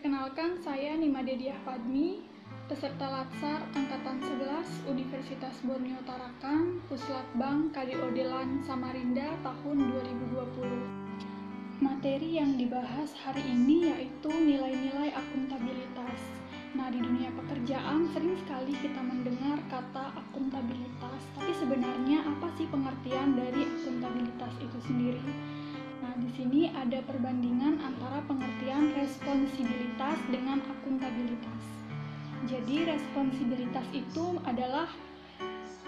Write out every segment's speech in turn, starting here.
Perkenalkan, saya Nimade Diah Padmi, peserta Latsar Angkatan 11 Universitas Borneo Tarakan, Puslatbang Kadiodelan Samarinda tahun 2020. Materi yang dibahas hari ini yaitu nilai-nilai akuntabilitas. Nah, di dunia pekerjaan sering sekali kita mendengar kata akuntabilitas, tapi sebenarnya apa sih pengertian dari akuntabilitas itu sendiri? Nah, di sini ada perbandingan antara pengertian responsibilitas dengan akuntabilitas. Jadi, responsibilitas itu adalah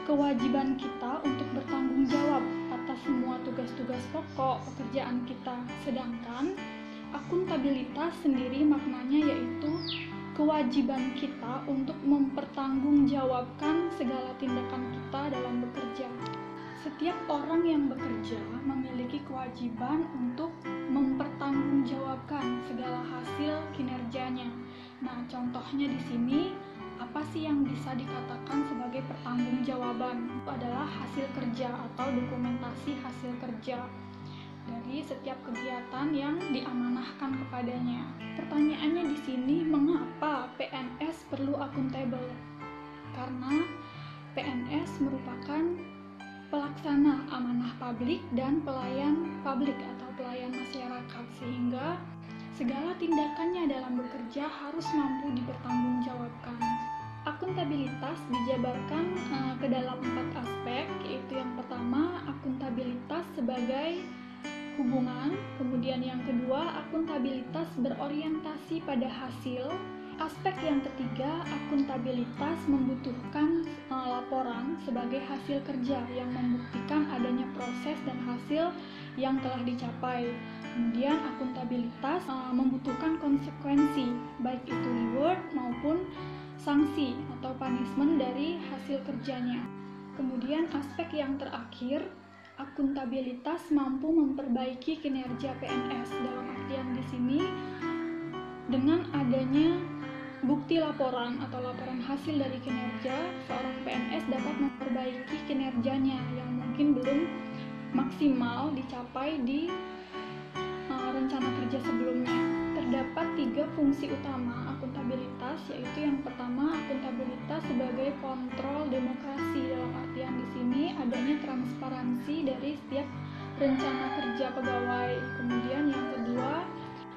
kewajiban kita untuk bertanggung jawab atas semua tugas-tugas pokok pekerjaan kita. Sedangkan akuntabilitas sendiri maknanya yaitu kewajiban kita untuk mempertanggungjawabkan segala tindakan kita dalam bekerja. Setiap orang yang bekerja memiliki kewajiban untuk mempertanggungjawabkan segala hasil kinerjanya. Nah, contohnya di sini, apa sih yang bisa dikatakan sebagai pertanggungjawaban? Itu adalah hasil kerja atau dokumentasi hasil kerja dari setiap kegiatan yang diamanahkan kepadanya. Pertanyaannya di sini, mengapa PNS perlu akuntabel? Karena PNS merupakan pelaksana amanah publik dan pelayan publik atau pelayan masyarakat, sehingga segala tindakannya dalam bekerja harus mampu dipertanggungjawabkan. Akuntabilitas dijabarkan ke dalam 4 aspek, yaitu yang pertama akuntabilitas sebagai hubungan, kemudian yang kedua akuntabilitas berorientasi pada hasil. Aspek yang ketiga, akuntabilitas membutuhkan laporan sebagai hasil kerja yang membuktikan adanya proses dan hasil yang telah dicapai. Kemudian akuntabilitas membutuhkan konsekuensi, baik itu reward maupun sanksi atau punishment dari hasil kerjanya. Kemudian aspek yang terakhir, akuntabilitas mampu memperbaiki kinerja PNS. Dalam artian di sini, dengan adanya bukti laporan atau laporan hasil dari kinerja, seorang PNS dapat memperbaiki kinerjanya yang mungkin belum maksimal dicapai di rencana kerja sebelumnya. Terdapat 3 fungsi utama akuntabilitas, yaitu yang pertama akuntabilitas sebagai kontrol demokrasi. Dalam artian di sini adanya transparansi dari setiap rencana kerja pegawai. Kemudian yang kedua,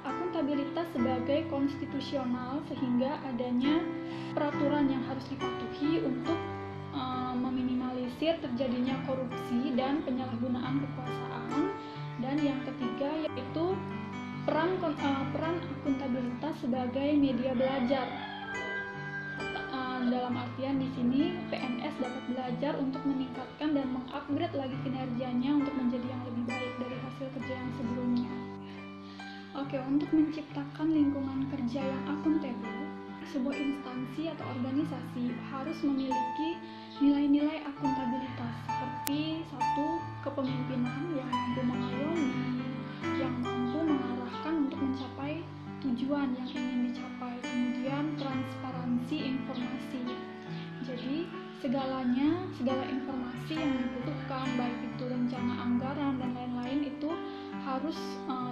akuntabilitas sebagai konstitusional, sehingga adanya peraturan yang harus dipatuhi untuk meminimalisir terjadinya korupsi dan penyalahgunaan kekuasaan. Dan yang ketiga yaitu peran akuntabilitas sebagai media belajar. Dalam artian di sini PNS dapat belajar untuk meningkatkan dan mengupgrade lagi kinerjanya untuk menjadi yang lebih baik dari hasil kerja yang sebelumnya. Oke, untuk menciptakan lingkungan kerja yang akuntabel, sebuah instansi atau organisasi harus memiliki nilai-nilai akuntabilitas seperti 1. Kepemimpinan yang mampu mengayomi, yang mampu mengarahkan untuk mencapai tujuan yang ingin dicapai. Kemudian transparansi informasi. Jadi segala informasi yang dibutuhkan, baik itu rencana anggaran dan lain-lain, itu harus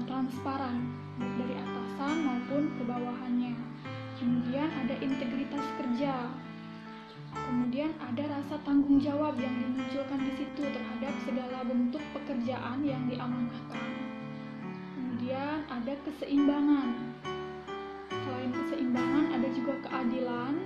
transparan dari atasan maupun ke bawahannya. Kemudian ada integritas kerja. Kemudian ada rasa tanggung jawab yang dimunculkan di situ terhadap segala bentuk pekerjaan yang diamanahkan. Kemudian ada keseimbangan. Selain keseimbangan ada juga keadilan,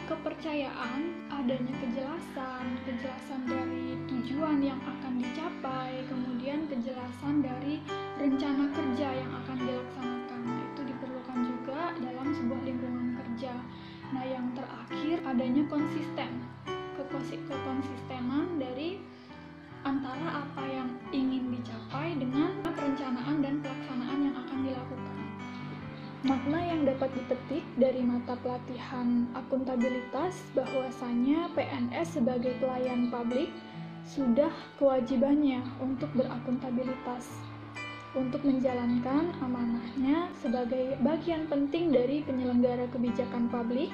kepercayaan, adanya kejelasan dari tujuan yang akan dicapai, kemudian kejelasan dari rencana kerja yang akan dilaksanakan. Nah, itu diperlukan juga dalam sebuah lingkungan kerja. Nah, yang terakhir adanya kekonsistenan dari antara apa yang ingin dicapai dengan perencanaan dan pelaksanaan yang akan dilakukan. Makna yang dapat dipetik dari mata pelatihan akuntabilitas bahwasanya PNS sebagai pelayan publik sudah kewajibannya untuk berakuntabilitas, untuk menjalankan amanahnya sebagai bagian penting dari penyelenggara kebijakan publik,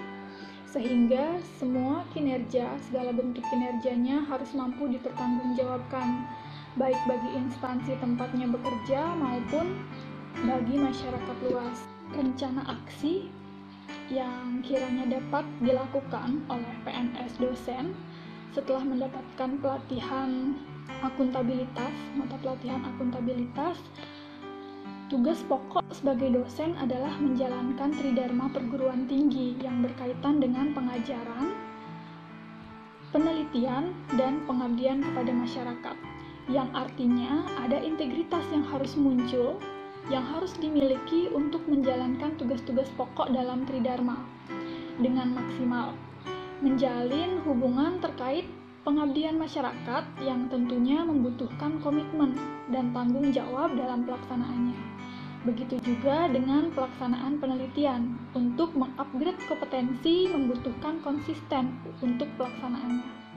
sehingga semua kinerja, segala bentuk kinerjanya harus mampu dipertanggungjawabkan, baik bagi instansi tempatnya bekerja maupun bagi masyarakat luas. Rencana aksi yang kiranya dapat dilakukan oleh PNS dosen setelah mendapatkan pelatihan akuntabilitas, mata pelatihan akuntabilitas. Tugas pokok sebagai dosen adalah menjalankan tridharma perguruan tinggi yang berkaitan dengan pengajaran, penelitian, dan pengabdian kepada masyarakat, yang artinya ada integritas yang harus muncul, yang harus dimiliki untuk menjalankan tugas-tugas pokok dalam tridharma dengan maksimal, menjalin hubungan terkait pengabdian masyarakat yang tentunya membutuhkan komitmen dan tanggung jawab dalam pelaksanaannya. Begitu juga dengan pelaksanaan penelitian. Untuk mengupgrade kompetensi membutuhkan konsisten untuk pelaksanaannya.